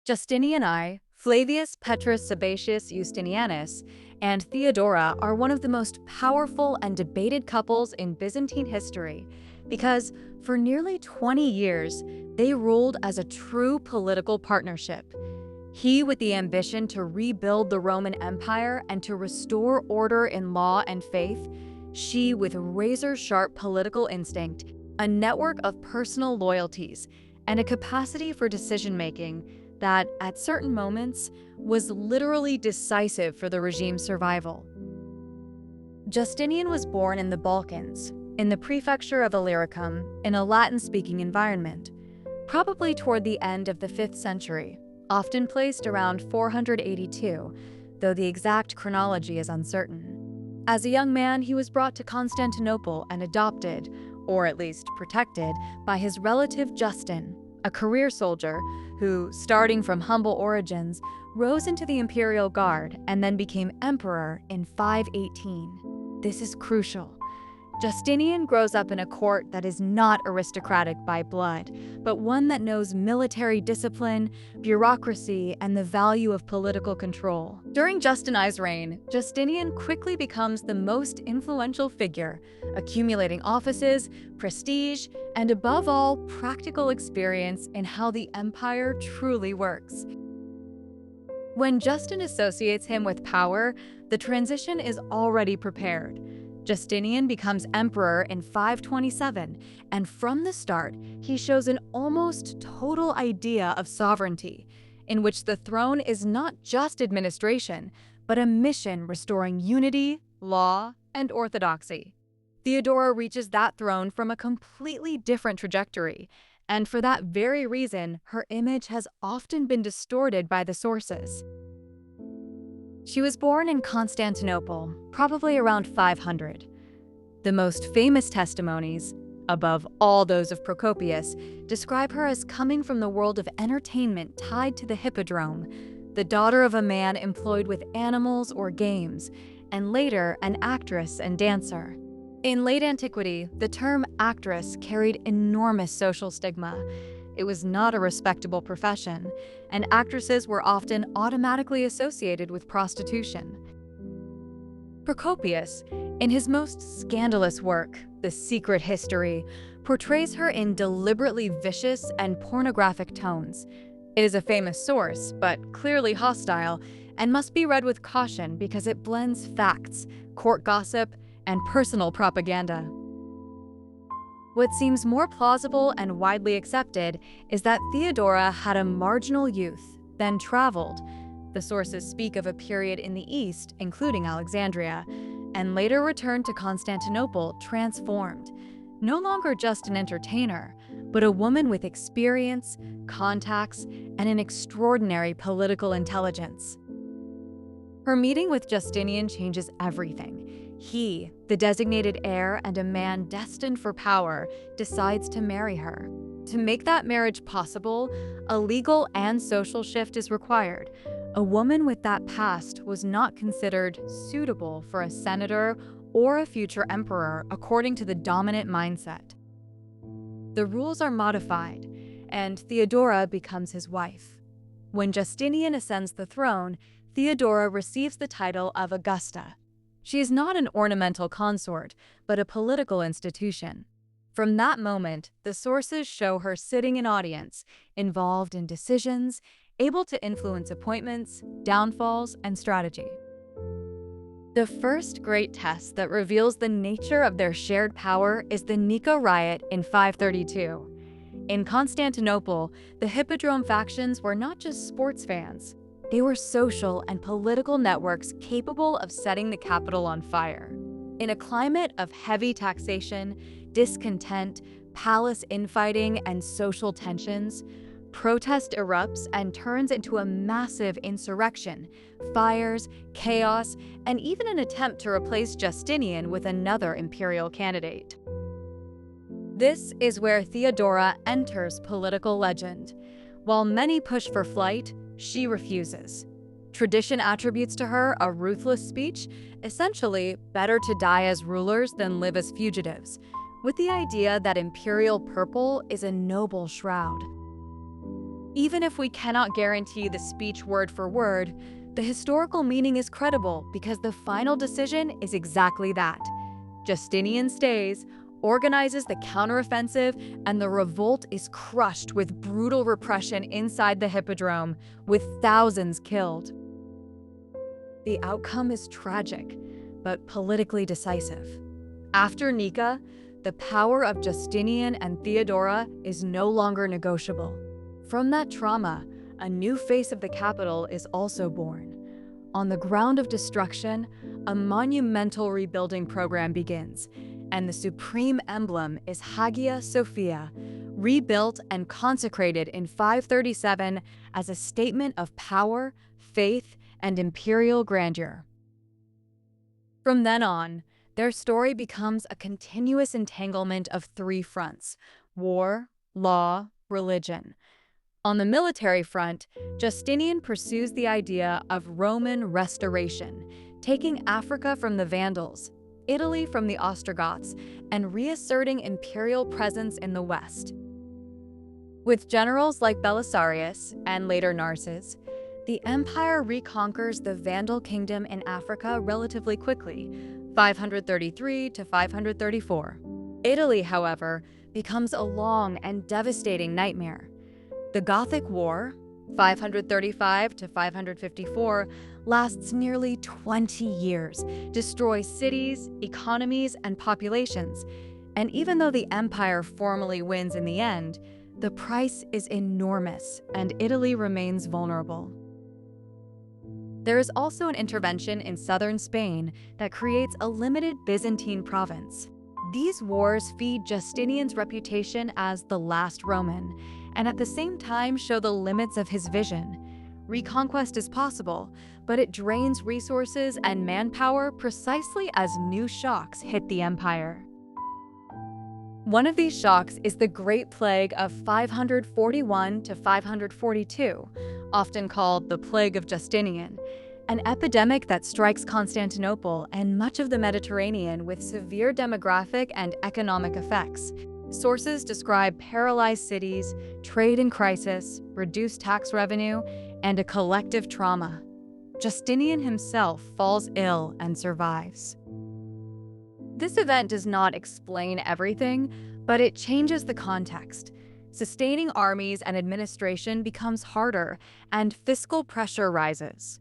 Justinian I, Flavius Petrus Sebastius Justinianus, and Theodora are one of the most powerful and debated couples in Byzantine history because for nearly 20 years they ruled as a true political partnership. He with the ambition to rebuild the Roman Empire and to restore order in law and faith, she with razor-sharp political instinct, a network of personal loyalties, and a capacity for decision-making that, at certain moments, was literally decisive for the regime's survival. Justinian was born in the Balkans, in the prefecture of Illyricum, in a Latin-speaking environment, probably toward the end of the 5th century, often placed around 482, though the exact chronology is uncertain. As a young man, he was brought to Constantinople and adopted, or at least protected, by his relative Justin, a career soldier who, starting from humble origins, rose into the imperial guard and then became emperor in 518. This is crucial. Justinian grows up in a court that is not aristocratic by blood, but one that knows military discipline, bureaucracy, and the value of political control. During Justin I's reign, Justinian quickly becomes the most influential figure, accumulating offices, prestige, and above all, practical experience in how the empire truly works. When Justin associates him with power, the transition is already prepared. Justinian becomes emperor in 527, and from the start, he shows an almost total idea of sovereignty, in which the throne is not just administration, but a mission restoring unity, law, and orthodoxy. Theodora reaches that throne from a completely different trajectory, and for that very reason, her image has often been distorted by the sources. She was born in Constantinople, probably around 500. The most famous testimonies, above all those of Procopius, describe her as coming from the world of entertainment tied to the hippodrome, the daughter of a man employed with animals or games, and later an actress and dancer. In late antiquity, the term actress carried enormous social stigma. It was not a respectable profession, and actresses were often automatically associated with prostitution. Procopius, in his most scandalous work, The Secret History, portrays her in deliberately vicious and pornographic tones. It is a famous source, but clearly hostile, and must be read with caution because it blends facts, court gossip, and personal propaganda. What seems more plausible and widely accepted is that Theodora had a marginal youth, then traveled. The sources speak of a period in the East, including Alexandria, and later returned to Constantinople transformed, no longer just an entertainer, but a woman with experience, contacts, and an extraordinary political intelligence. Her meeting with Justinian changes everything. He, the designated heir and a man destined for power, decides to marry her. To make that marriage possible, a legal and social shift is required. A woman with that past was not considered suitable for a senator or a future emperor according to the dominant mindset. The rules are modified, and Theodora becomes his wife. When Justinian ascends the throne, Theodora receives the title of Augusta. She is not an ornamental consort, but a political institution. From that moment, the sources show her sitting in audience, involved in decisions, able to influence appointments, downfalls, and strategy. The first great test that reveals the nature of their shared power is the Nika riot in 532. In Constantinople, the Hippodrome factions were not just sports fans. They were social and political networks capable of setting the capital on fire. In a climate of heavy taxation, discontent, palace infighting, and social tensions, protest erupts and turns into a massive insurrection, fires, chaos, and even an attempt to replace Justinian with another imperial candidate. This is where Theodora enters political legend. While many push for flight, she refuses. Tradition attributes to her a ruthless speech, essentially, better to die as rulers than live as fugitives, with the idea that imperial purple is a noble shroud. Even if we cannot guarantee the speech word for word, the historical meaning is credible because the final decision is exactly that. Justinian stays, organizes the counteroffensive, and the revolt is crushed with brutal repression inside the hippodrome, with thousands killed. The outcome is tragic, but politically decisive. After Nika, the power of Justinian and Theodora is no longer negotiable. From that trauma, a new face of the capital is also born. On the ground of destruction, a monumental rebuilding program begins, and the supreme emblem is Hagia Sophia, rebuilt and consecrated in 537 as a statement of power, faith, and imperial grandeur. From then on, their story becomes a continuous entanglement of three fronts: war, law, religion. On the military front, Justinian pursues the idea of Roman restoration, taking Africa from the Vandals, Italy from the Ostrogoths, and reasserting imperial presence in the West. With generals like Belisarius and later Narses, the empire reconquers the Vandal kingdom in Africa relatively quickly, 533 to 534. Italy, however, becomes a long and devastating nightmare. The Gothic War, 535 to 554, lasts nearly 20 years, destroys cities, economies, and populations. And even though the empire formally wins in the end, the price is enormous, and Italy remains vulnerable. There is also an intervention in southern Spain that creates a limited Byzantine province. These wars feed Justinian's reputation as the last Roman, and at the same time show the limits of his vision. Reconquest is possible, but it drains resources and manpower precisely as new shocks hit the empire. One of these shocks is the Great Plague of 541 to 542, often called the Plague of Justinian, an epidemic that strikes Constantinople and much of the Mediterranean with severe demographic and economic effects. Sources describe paralyzed cities, trade in crisis, reduced tax revenue, and a collective trauma. Justinian himself falls ill and survives. This event does not explain everything, but it changes the context. Sustaining armies and administration becomes harder, and fiscal pressure rises.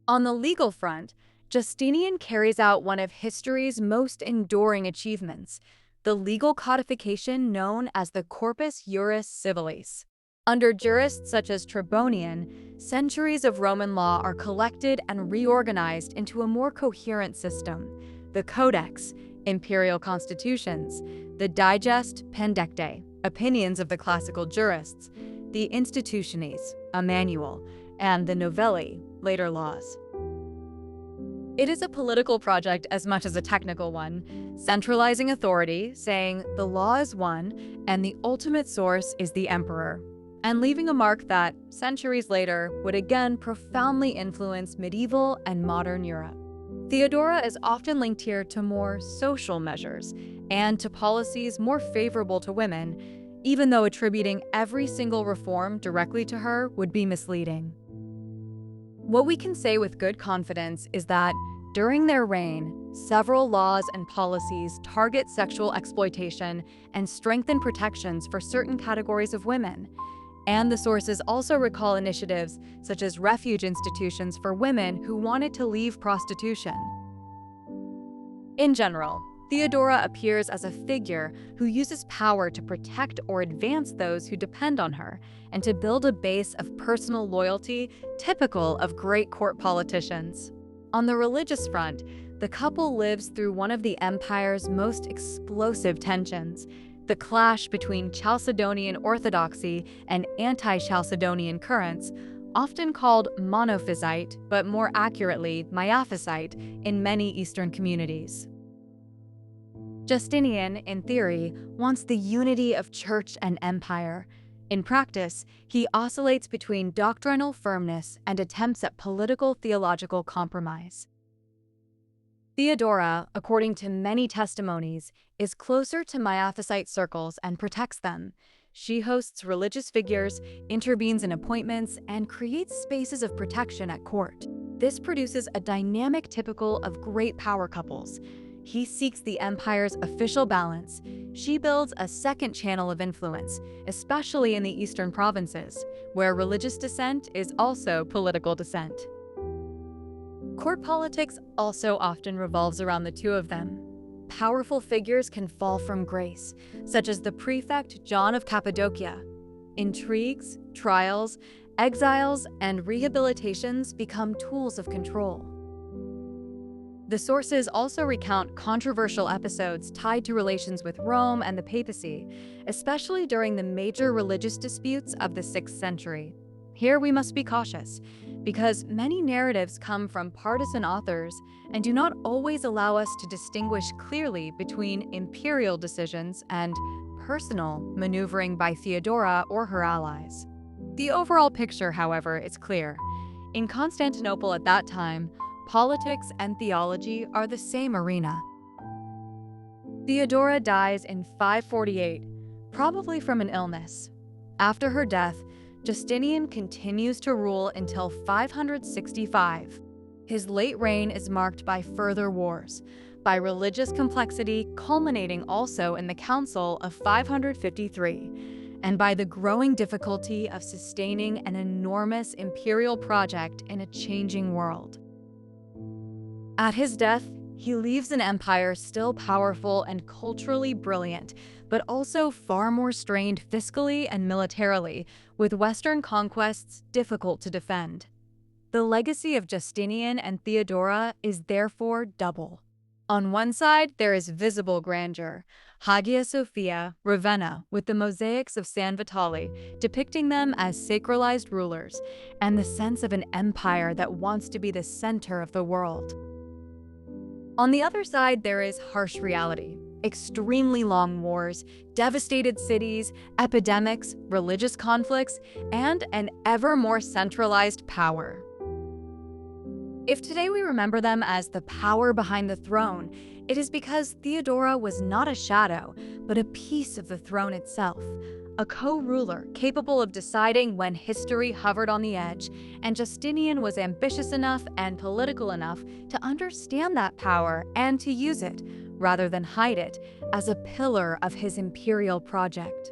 On the legal front, Justinian carries out one of history's most enduring achievements, the legal codification known as the Corpus Juris Civilis. Under jurists such as Tribonian, centuries of Roman law are collected and reorganized into a more coherent system. The Codex, imperial constitutions; the Digest, Pandectae, opinions of the classical jurists; the Institutiones, a manual; and the Novelli, later laws. It is a political project as much as a technical one, centralizing authority, saying the law is one and the ultimate source is the emperor, and leaving a mark that, centuries later, would again profoundly influence medieval and modern Europe. Theodora is often linked here to more social measures and to policies more favorable to women, even though attributing every single reform directly to her would be misleading. What we can say with good confidence is that, during their reign, several laws and policies target sexual exploitation and strengthen protections for certain categories of women. And the sources also recall initiatives such as refuge institutions for women who wanted to leave prostitution. In general, Theodora appears as a figure who uses power to protect or advance those who depend on her, and to build a base of personal loyalty typical of great court politicians. On the religious front, the couple lives through one of the empire's most explosive tensions: the clash between Chalcedonian orthodoxy and anti-Chalcedonian currents, often called monophysite, but more accurately Miaphysite, in many Eastern communities. Justinian, in theory, wants the unity of church and empire. In practice, he oscillates between doctrinal firmness and attempts at political theological compromise. Theodora, according to many testimonies, is closer to Miaphysite circles and protects them. She hosts religious figures, intervenes in appointments, and creates spaces of protection at court. This produces a dynamic typical of great power couples. He seeks the empire's official balance. She builds a second channel of influence, especially in the eastern provinces, where religious dissent is also political dissent. Court politics also often revolves around the two of them. Powerful figures can fall from grace, such as the prefect John of Cappadocia. Intrigues, trials, exiles, and rehabilitations become tools of control. The sources also recount controversial episodes tied to relations with Rome and the papacy, especially during the major religious disputes of the 6th century. Here we must be cautious, because many narratives come from partisan authors and do not always allow us to distinguish clearly between imperial decisions and personal maneuvering by Theodora or her allies. The overall picture, however, is clear. In Constantinople at that time, politics and theology are the same arena. Theodora dies in 548, probably from an illness. After her death, Justinian continues to rule until 565. His late reign is marked by further wars, by religious complexity culminating also in the Council of 553, and by the growing difficulty of sustaining an enormous imperial project in a changing world. At his death, he leaves an empire still powerful and culturally brilliant, but also far more strained fiscally and militarily, with Western conquests difficult to defend. The legacy of Justinian and Theodora is therefore double. On one side, there is visible grandeur, Hagia Sophia, Ravenna, with the mosaics of San Vitale, depicting them as sacralized rulers, and the sense of an empire that wants to be the center of the world. On the other side, there is harsh reality. Extremely long wars, devastated cities, epidemics, religious conflicts, and an ever more centralized power. If today we remember them as the power behind the throne, it is because Theodora was not a shadow, but a piece of the throne itself, a co-ruler capable of deciding when history hovered on the edge, and Justinian was ambitious enough and political enough to understand that power and to use it, rather than hide it, as a pillar of his imperial project.